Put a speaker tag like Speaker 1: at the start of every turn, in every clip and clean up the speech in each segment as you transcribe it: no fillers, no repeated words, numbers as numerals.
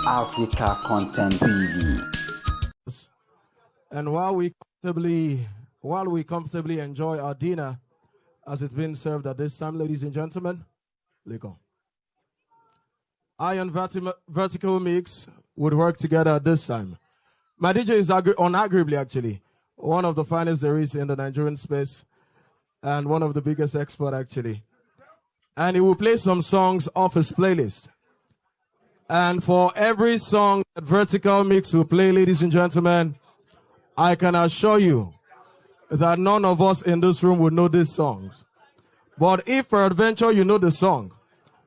Speaker 1: Africa Content TV.
Speaker 2: And while we comfortably enjoy our dinner as it's been served at this time, ladies and gentlemen, Lico. Iron vertical mix would work together at this time. My DJ is unarguably actually one of the finest there is in the Nigerian space and one of the biggest experts actually. And he will play some songs off his playlist. And for every song that Vertical Mix will play, ladies and gentlemen, I can assure you that none of us in this room would know these songs. But if for adventure you know the song,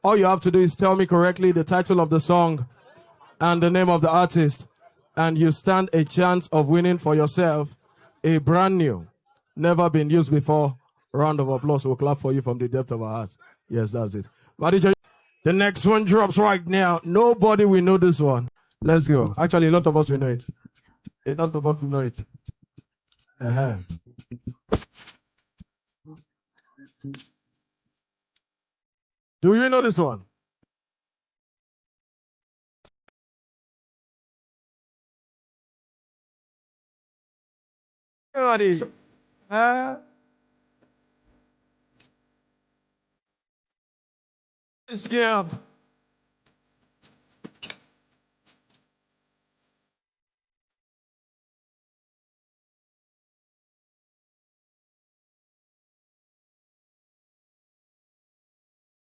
Speaker 2: all you have to do is tell me correctly the title of the song and the name of the artist, and you stand a chance of winning for yourself a brand new, never been used before round of applause. We'll clap for you from the depth of our hearts. Yes, that's it. The next one drops right now. Nobody will know this one. Let's go. Actually, a lot of us will know it. A lot of us will know it. Do you know this one? Everybody. Scared.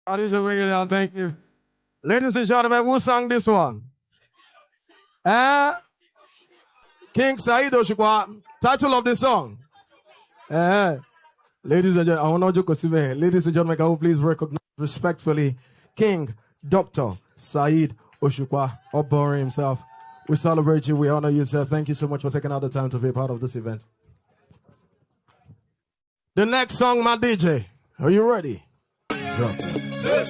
Speaker 2: Thank you. Ladies and gentlemen, who sang this one? King Saheed Osupa. Title of the song. Ladies and gentlemen, ladies and gentlemen, can you please recognize respectfully King Dr. Saheed Osupa, Obori himself. We celebrate you, we honor you, sir. Thank you so much for taking out the time to be a part of this event. The next song, my DJ. Are you ready? Drop it.